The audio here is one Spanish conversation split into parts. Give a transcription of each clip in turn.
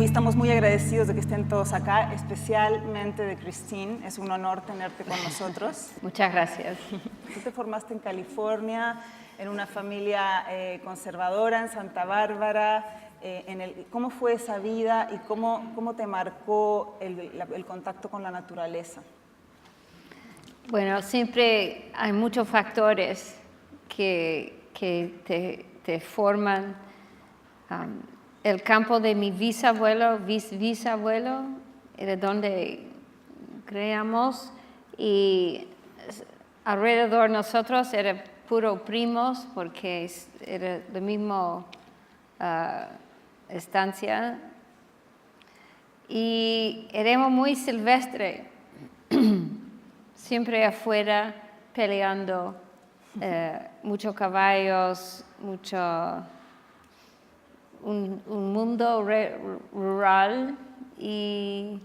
Estamos muy agradecidos de que estén todos acá, especialmente de Christine. Es un honor tenerte con nosotros. Muchas gracias. Tú te formaste en California, en una familia conservadora, en Santa Bárbara. ¿Cómo fue esa vida y cómo te marcó el contacto con la naturaleza? Bueno, siempre hay muchos factores que te forman. El campo de mi bisabuelo era donde creamos, y alrededor de nosotros era puro primos porque era la misma estancia, y éramos muy silvestres, siempre afuera peleando, muchos caballos, un mundo rural, y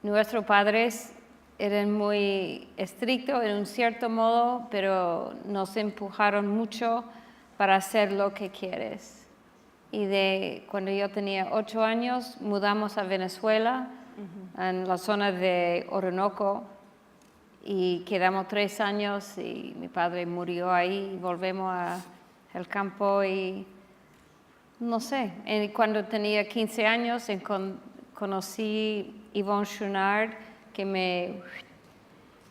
nuestros padres eran muy estrictos en un cierto modo, pero nos empujaron mucho para hacer lo que quieres. Y cuando yo tenía 8 años mudamos a Venezuela, en la zona de Orinoco, y quedamos 3 años y mi padre murió ahí, y volvemos al campo. Y no sé, cuando tenía 15 años conocí Yvon Chouinard, que me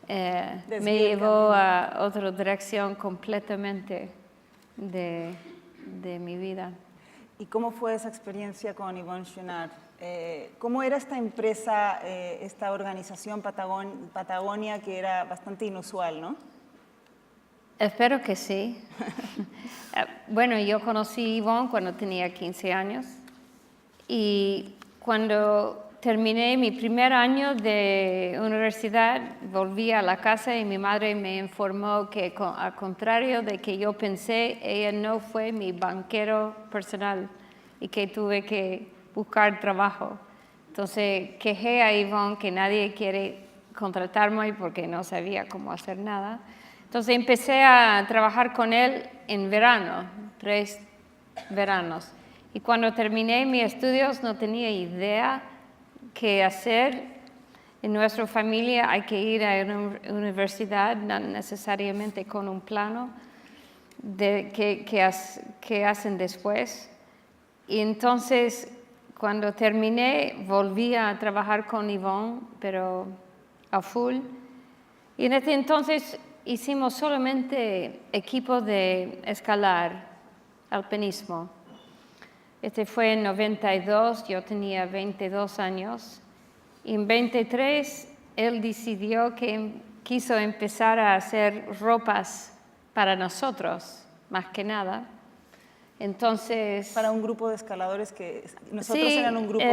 llevó a otra dirección completamente de mi vida. ¿Y cómo fue esa experiencia con Yvon Chouinard? ¿Cómo era esta empresa, esta organización Patagonia, que era bastante inusual, ¿no? Espero que sí. Bueno, yo conocí a Yvon cuando tenía 15 años, y cuando terminé mi primer año de universidad volví a la casa y mi madre me informó que, al contrario de que yo pensé, ella no fue mi banquero personal y que tuve que buscar trabajo. Entonces quejé a Yvon que nadie quiere contratarme porque no sabía cómo hacer nada. Entonces empecé a trabajar con él en verano, 3 veranos. Y cuando terminé mis estudios no tenía idea qué hacer. En nuestra familia hay que ir a una universidad, no necesariamente con un plano de qué hacen después. Y entonces cuando terminé volví a trabajar con Yvon, pero a full. Y en ese entonces hicimos solamente equipo de escalar, alpinismo. Este fue en 92, yo tenía 22 años. Y en 23 él decidió que quiso empezar a hacer ropas para nosotros, más que nada. Entonces, para un grupo de escaladores que nosotros sí, eran un grupo.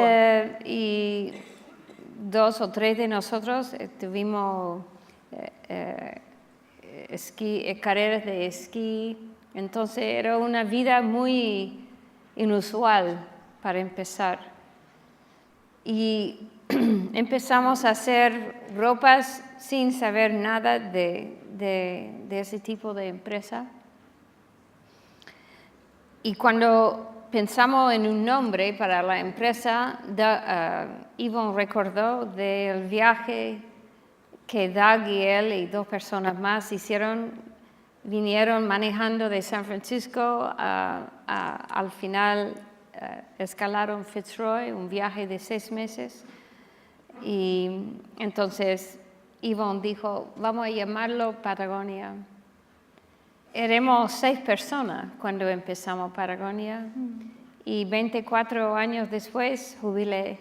Y 2 o 3 de nosotros tuvimos carreras de esquí. Entonces era una vida muy inusual para empezar. Y empezamos a hacer ropas sin saber nada de ese tipo de empresa. Y cuando pensamos en un nombre para la empresa, Yvon recordó del viaje que Doug y él y 2 personas más vinieron manejando de San Francisco al final escalaron Fitzroy, un viaje de 6 meses. Y entonces Yvon dijo, vamos a llamarlo Patagonia. Éramos 6 personas cuando empezamos Patagonia, y 24 años después jubilé.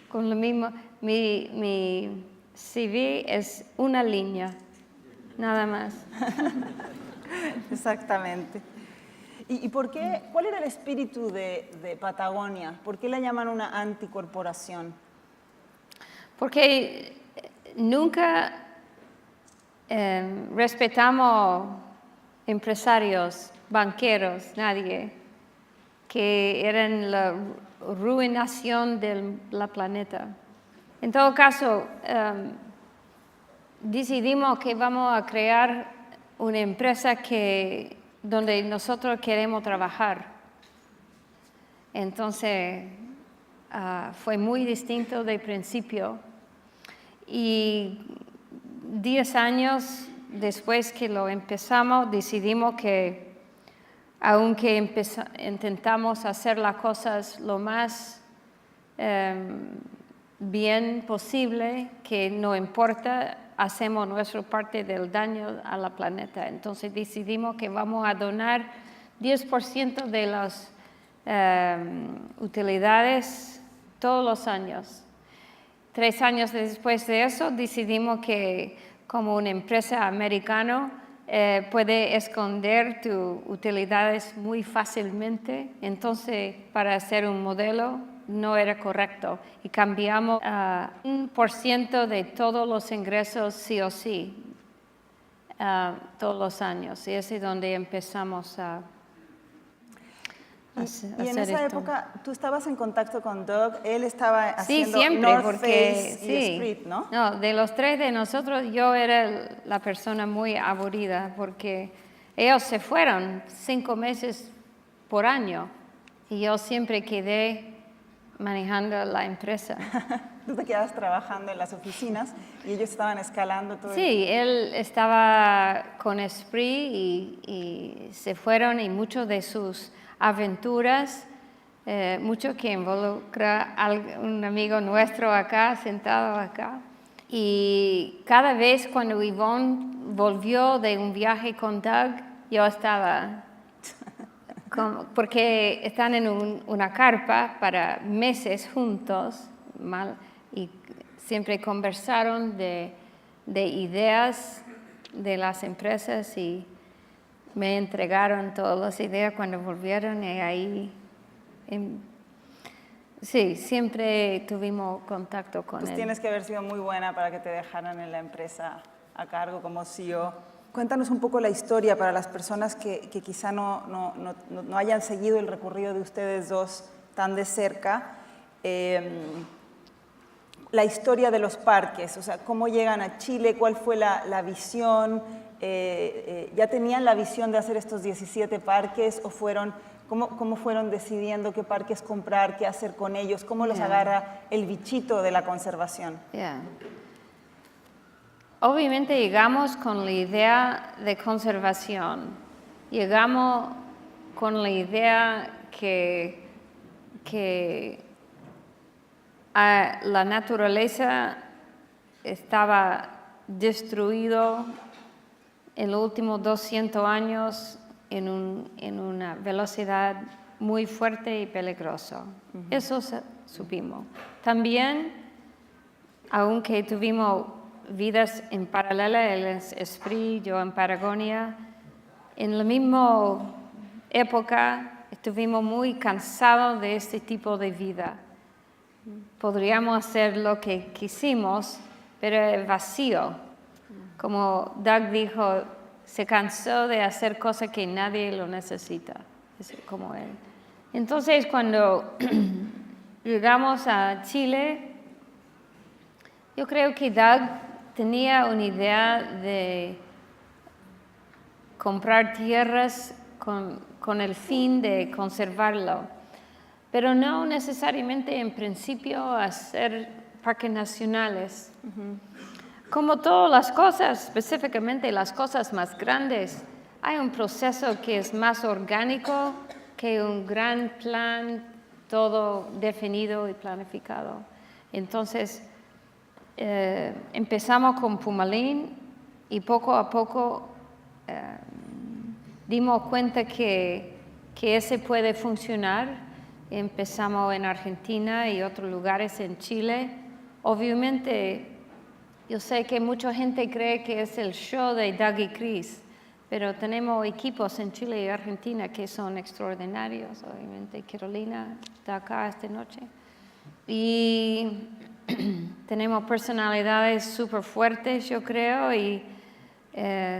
Con lo mismo, mi CV es una línea, nada más. Exactamente. ¿Y por qué? ¿Cuál era el espíritu de Patagonia? ¿Por qué la llaman una anticorporación? Porque nunca respetamos empresarios, banqueros, nadie. que eran la ruinación del planeta. En todo caso, decidimos que vamos a crear una empresa donde nosotros queremos trabajar. Entonces, fue muy distinto de principio. Y 10 años después que lo empezamos, decidimos que aunque intentamos hacer las cosas lo más bien posible, que no importa, hacemos nuestra parte del daño a la planeta. Entonces decidimos que vamos a donar 10% de las utilidades todos los años. 3 años después de eso decidimos que como una empresa americana puede esconder tus utilidades muy fácilmente. Entonces, para hacer un modelo no era correcto y cambiamos a 1% de todos los ingresos sí o sí, todos los años. Y es donde empezamos a y en esa época, tú estabas en contacto con Doug, él estaba haciendo siempre, North porque, Face y Esprit, ¿no? No, de los 3 de nosotros, yo era la persona muy aburrida, porque ellos se fueron 5 meses por año, y yo siempre quedé manejando la empresa. Tú te quedabas trabajando en las oficinas y ellos estaban escalando todo. Sí, él estaba con Esprit y se fueron, y muchos de sus aventuras, mucho que involucra a un amigo nuestro acá, sentado acá. Y cada vez cuando Yvonne volvió de un viaje con Doug, yo estaba, porque están en una carpa para meses juntos, y siempre conversaron de ideas de las empresas, y me entregaron todas las ideas cuando volvieron, y ahí, sí, siempre tuvimos contacto con él. Pues tienes que haber sido muy buena para que te dejaran en la empresa a cargo como CEO. Cuéntanos un poco la historia para las personas que quizá no hayan seguido el recorrido de ustedes dos tan de cerca. La historia de los parques, o sea, cómo llegan a Chile, cuál fue la visión. ¿Ya tenían la visión de hacer estos 17 parques o cómo fueron decidiendo qué parques comprar, qué hacer con ellos? ¿Cómo los agarra el bichito de la conservación? Obviamente llegamos con la idea de conservación. Llegamos con la idea que la naturaleza estaba destruida en los últimos 200 años en una velocidad muy fuerte y peligrosa. Eso supimos. También, aunque tuvimos vidas en paralelo, él en Esprit, yo en Patagonia, en la misma época estuvimos muy cansados de este tipo de vida. Podríamos hacer lo que quisimos, pero es vacío. Como Doug dijo, se cansó de hacer cosas que nadie lo necesita, es como él. Entonces, cuando llegamos a Chile, yo creo que Doug tenía una idea de comprar tierras con el fin de conservarlo, pero no necesariamente en principio hacer parques nacionales. Como todas las cosas, específicamente las cosas más grandes, hay un proceso que es más orgánico que un gran plan todo definido y planificado. Entonces, empezamos con Pumalín y poco a poco dimos cuenta que ese puede funcionar. Empezamos en Argentina y otros lugares en Chile. Obviamente, yo sé que mucha gente cree que es el show de Doug y Chris, pero tenemos equipos en Chile y Argentina que son extraordinarios. Obviamente, Carolina está acá esta noche. Y tenemos personalidades súper fuertes, yo creo, y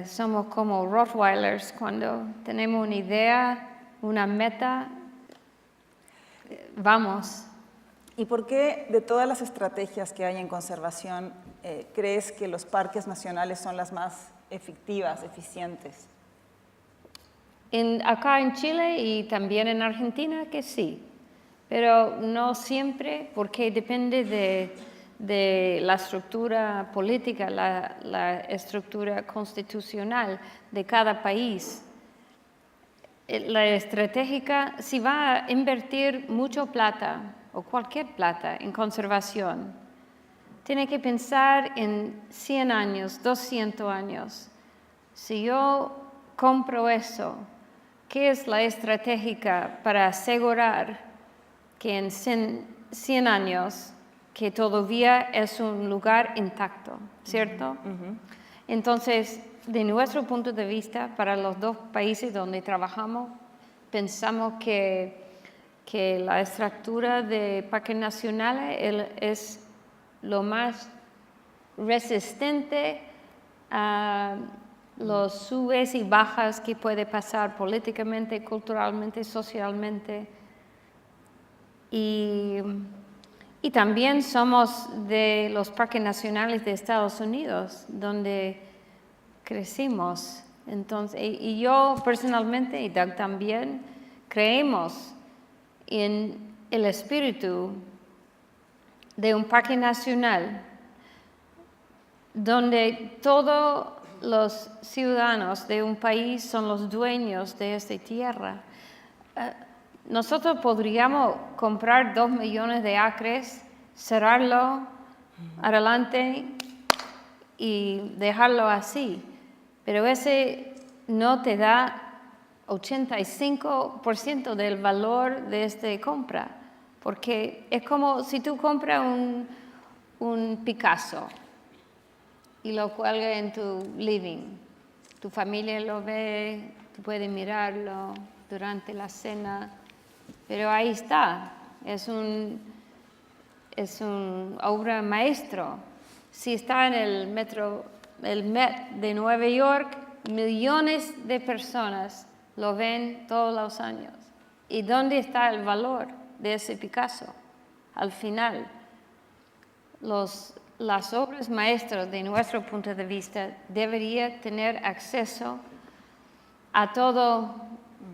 somos como Rottweilers. Cuando tenemos una idea, una meta, vamos. ¿Y por qué de todas las estrategias que hay en conservación crees que los parques nacionales son las más efectivas, eficientes? Acá en Chile y también en Argentina que sí, pero no siempre porque depende de la estructura política, la estructura constitucional de cada país. La estratégica, si va a invertir mucho plata o cualquier plata en conservación, tiene que pensar en 100 años, 200 años. Si yo compro eso, ¿qué es la estratégica para asegurar que en 100 años que todavía es un lugar intacto, ¿cierto? Entonces, de nuestro punto de vista, para los dos países donde trabajamos, pensamos que la estructura de parques nacionales es lo más resistente a los subes y bajas que puede pasar políticamente, culturalmente, socialmente. Y también somos de los parques nacionales de Estados Unidos, donde crecimos. Entonces, y yo personalmente, y Doug también, creemos en el espíritu de un parque nacional donde todos los ciudadanos de un país son los dueños de esta tierra. Nosotros podríamos comprar 2 millones de acres, cerrarlo adelante y dejarlo así, pero ese no te da 85% del valor de esta compra, porque es como si tú compras un Picasso y lo cuelgas en tu living. Tu familia lo ve, tú puedes mirarlo durante la cena, pero ahí está, es una obra maestra. Si está en el Met de Nueva York, millones de personas lo ven todos los años. ¿Y dónde está el valor de ese Picasso? Al final, las obras maestras de nuestro punto de vista deberían tener acceso a todos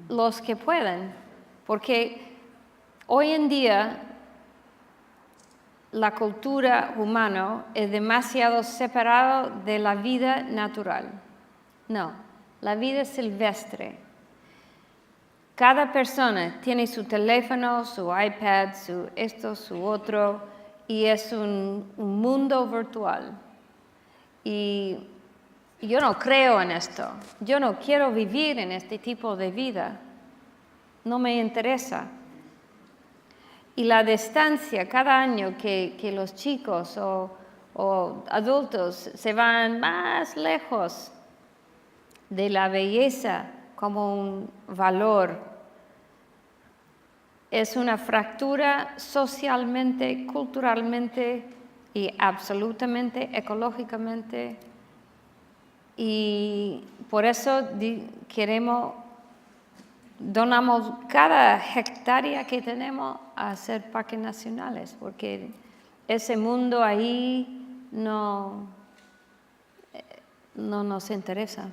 los que pueden, porque hoy en día la cultura humana es demasiado separada de la vida natural. No, la vida silvestre. Cada persona tiene su teléfono, su iPad, su otro, y es un mundo virtual. Y yo no creo en esto. Yo no quiero vivir en este tipo de vida. No me interesa. Y la distancia cada año que los chicos o adultos se van más lejos de la belleza como un valor, es una fractura socialmente, culturalmente y absolutamente ecológicamente. Y por eso donamos cada hectárea que tenemos a hacer parques nacionales, porque ese mundo ahí no nos interesa.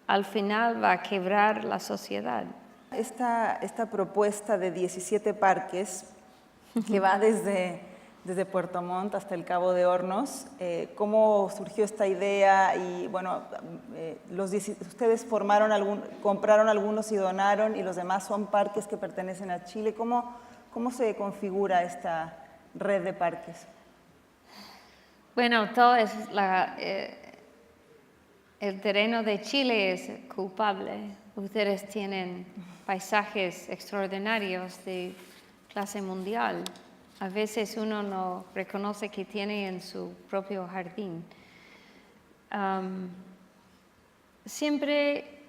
Al final va a quebrar la sociedad. Esta propuesta de 17 parques que va desde Puerto Montt hasta el Cabo de Hornos, ¿cómo surgió esta idea? Y bueno, ustedes compraron algunos y donaron, y los demás son parques que pertenecen a Chile. ¿Cómo se configura esta red de parques? Bueno, el terreno de Chile es culpable. Ustedes tienen paisajes extraordinarios de clase mundial. A veces uno no reconoce que tiene en su propio jardín. Siempre,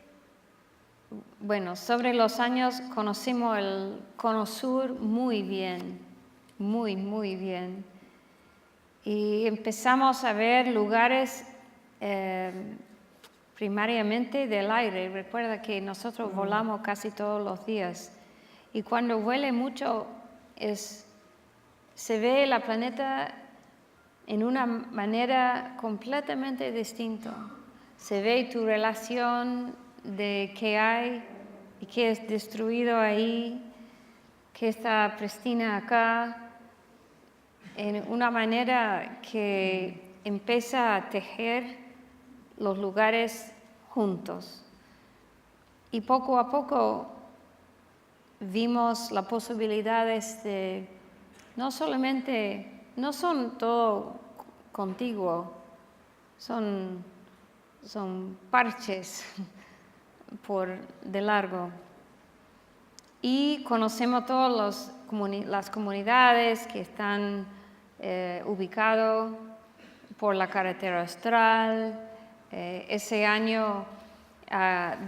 bueno, sobre los años conocimos el Cono Sur muy bien, muy, muy bien. Y empezamos a ver lugares primariamente del aire. Recuerda que nosotros volamos casi todos los días. Y cuando huele mucho, se ve el planeta en una manera completamente distinta. Se ve tu relación de qué hay y qué es destruido ahí, qué está pristina acá, en una manera que empieza a tejer los lugares juntos. Y poco a poco vimos las posibilidades de no son todo contiguo, son parches de largo. Y conocemos todas las comunidades que están ubicadas por la carretera austral. Ese año,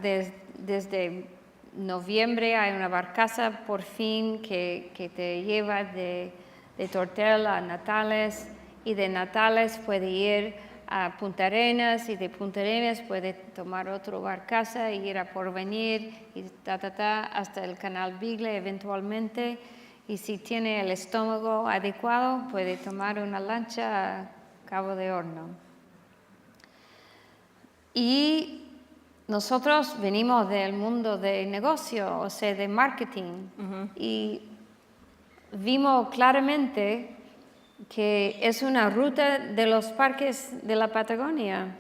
desde noviembre, hay una barcaza por fin que te lleva de Tortel a Natales, y de Natales puede ir a Punta Arenas, y de Punta Arenas puede tomar otra barcaza y ir a Porvenir y hasta el Canal Beagle eventualmente. Y si tiene el estómago adecuado, puede tomar una lancha a Cabo de Horno. Y nosotros venimos del mundo de negocio, o sea, de marketing, y vimos claramente que es una ruta de los parques de la Patagonia,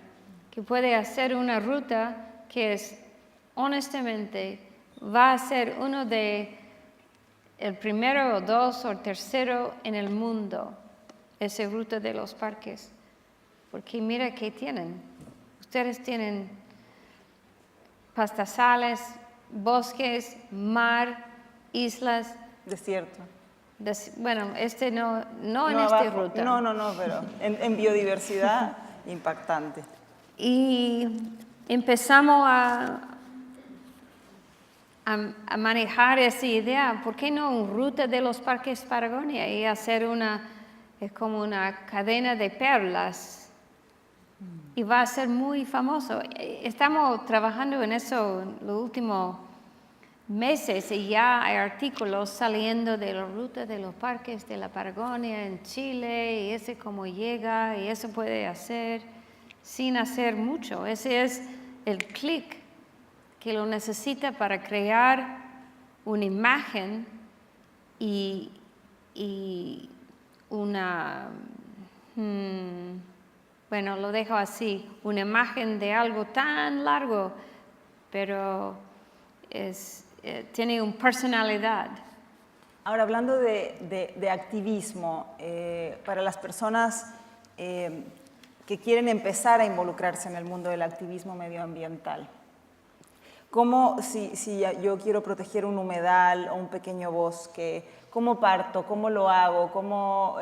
que puede hacer una ruta que honestamente, va a ser uno de el primero, o dos, o tercero en el mundo, esa ruta de los parques. Porque mira qué tienen. Ustedes tienen pastizales, bosques, mar, islas. Desierto. Bueno, no en abajo. esta ruta. No, pero en biodiversidad impactante. Y empezamos a manejar esa idea, ¿por qué no una ruta de los parques Patagonia y hacer es como una cadena de perlas? Y va a ser muy famoso. Estamos trabajando en eso en los últimos meses y ya hay artículos saliendo de la ruta de los parques de la Patagonia en Chile, y ese cómo llega, y eso puede hacer sin hacer mucho. Ese es el clic que lo necesita para crear una imagen y una, bueno, lo dejo así, una imagen de algo tan largo, pero tiene una personalidad. Ahora, hablando de activismo, para las personas que quieren empezar a involucrarse en el mundo del activismo medioambiental, ¿cómo, si yo quiero proteger un humedal o un pequeño bosque, cómo parto, cómo lo hago, cómo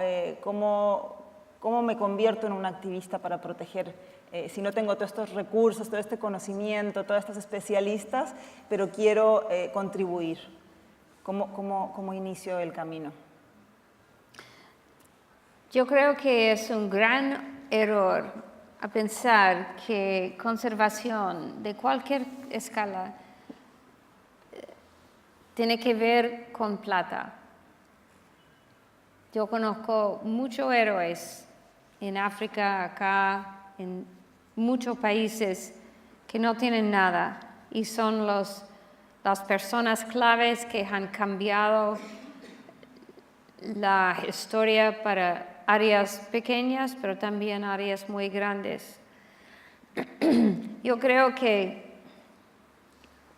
me convierto en un activista para proteger, si no tengo todos estos recursos, todo este conocimiento, todas estas especialistas, pero quiero contribuir? ¿Cómo inicio el camino? Yo creo que es un gran error a pensar que conservación de cualquier escala tiene que ver con plata. Yo conozco muchos héroes en África, acá, en muchos países que no tienen nada y son las personas claves que han cambiado la historia para áreas pequeñas, pero también áreas muy grandes. Yo creo que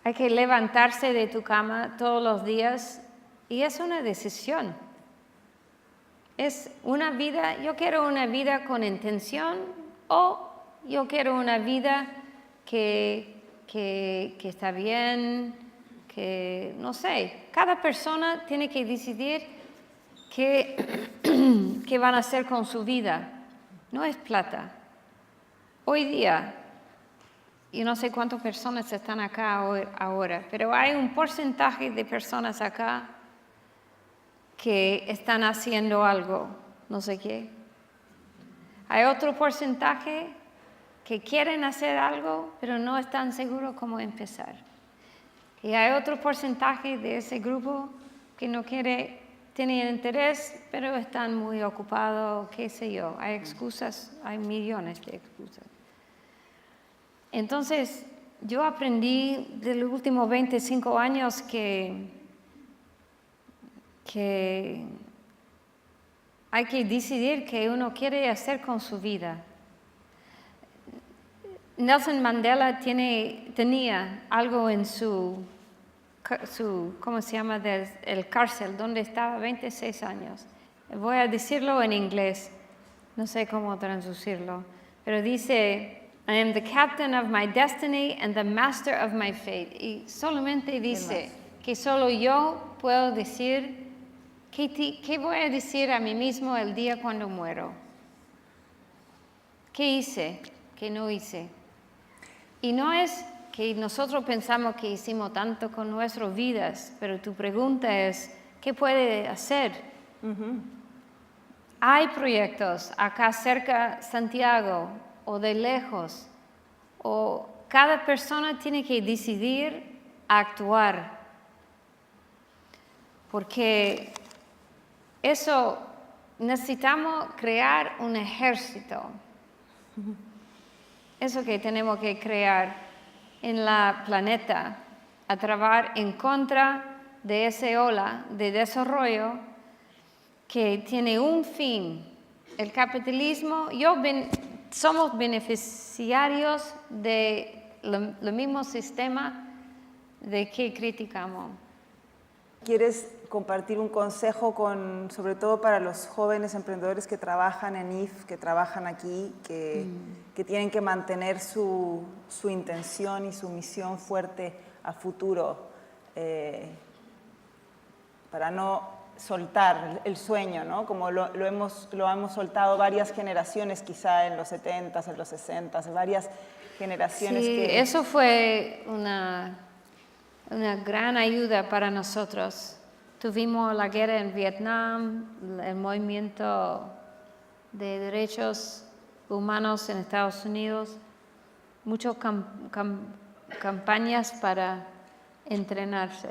hay que levantarse de tu cama todos los días y es una decisión. Es una vida, yo quiero una vida con intención o yo quiero una vida que está bien, que no sé. Cada persona tiene que decidir qué van a hacer con su vida. No es plata. Hoy día, yo no sé cuántas personas están acá ahora, pero hay un porcentaje de personas acá que están haciendo algo, no sé qué. Hay otro porcentaje que quieren hacer algo, pero no están seguros cómo empezar. Y hay otro porcentaje de ese grupo que no tiene interés, pero están muy ocupados, qué sé yo. Hay excusas, hay millones de excusas. Entonces, yo aprendí de los últimos 25 años que hay que decidir qué uno quiere hacer con su vida. Nelson Mandela tenía algo en su ¿cómo se llama? El cárcel, donde estaba 26 años. Voy a decirlo en inglés, no sé cómo traducirlo, pero dice, I am the captain of my destiny and the master of my fate. Y solamente dice que solo yo puedo decir, ¿qué voy a decir a mí mismo el día cuando muero? ¿Qué hice? ¿Qué no hice? Y no es que nosotros pensamos que hicimos tanto con nuestras vidas, pero tu pregunta es, ¿qué puede hacer? Hay proyectos acá cerca de Santiago o de lejos, o cada persona tiene que decidir actuar, porque eso necesitamos crear un ejército. Eso que tenemos que crear en la planeta, a trabajar en contra de esa ola de desarrollo que tiene un fin. El capitalismo, somos beneficiarios de lo mismo sistema de que criticamos. ¿Quieres compartir un consejo sobre todo para los jóvenes emprendedores que trabajan en IF, que trabajan aquí, que tienen que mantener su intención y su misión fuerte a futuro para no soltar el sueño, ¿no? Como lo hemos soltado varias generaciones, quizá en los 70s, en los 60s, varias generaciones sí, que... Eso fue una gran ayuda para nosotros. Tuvimos la guerra en Vietnam, el movimiento de derechos humanos en Estados Unidos, muchas campañas para entrenarse.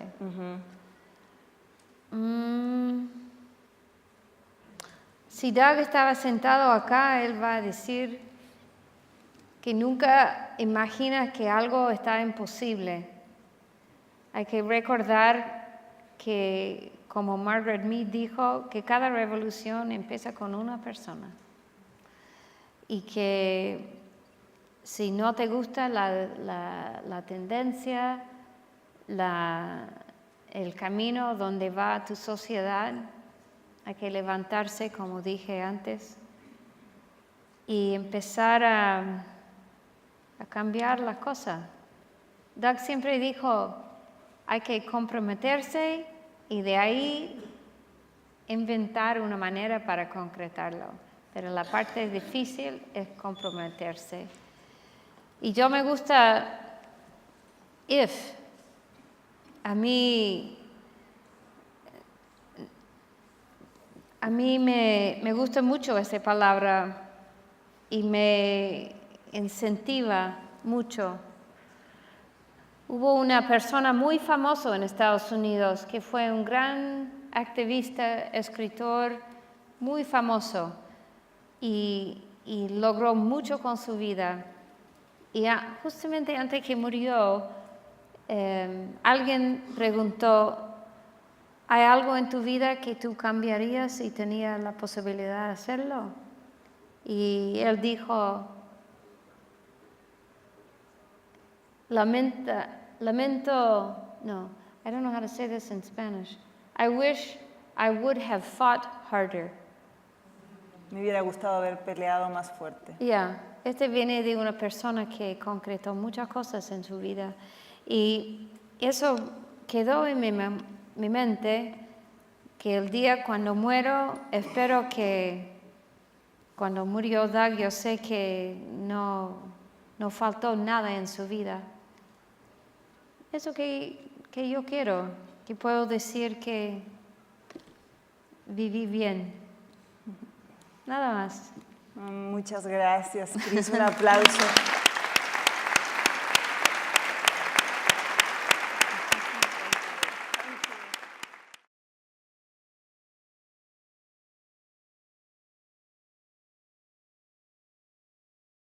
Si Doug estaba sentado acá, él va a decir que nunca imagina que algo está imposible. Hay que recordar que, como Margaret Mead dijo, que cada revolución empieza con una persona. Y que si no te gusta la tendencia, el camino donde va tu sociedad, hay que levantarse, como dije antes, y empezar a cambiar las cosas. Doug siempre dijo, hay que comprometerse y de ahí inventar una manera para concretarlo. Pero la parte difícil es comprometerse. Y yo me gusta IF. A mí me gusta mucho esa palabra y me incentiva mucho. Hubo una persona muy famosa en Estados Unidos que fue un gran activista, escritor, muy famoso y logró mucho con su vida. Y justamente antes que murió, alguien preguntó, ¿hay algo en tu vida que tú cambiarías si tenías la posibilidad de hacerlo? Y él dijo, no, I don't know how to say this in Spanish. I wish I would have fought harder. Me hubiera gustado haber peleado más fuerte. Este viene de una persona que concretó muchas cosas en su vida. Y eso quedó en mi mente, que el día cuando muero, espero que cuando murió Doug, yo sé que no faltó nada en su vida. Eso que yo quiero, que puedo decir que viví bien. Nada más. Muchas gracias, Cris. Un aplauso.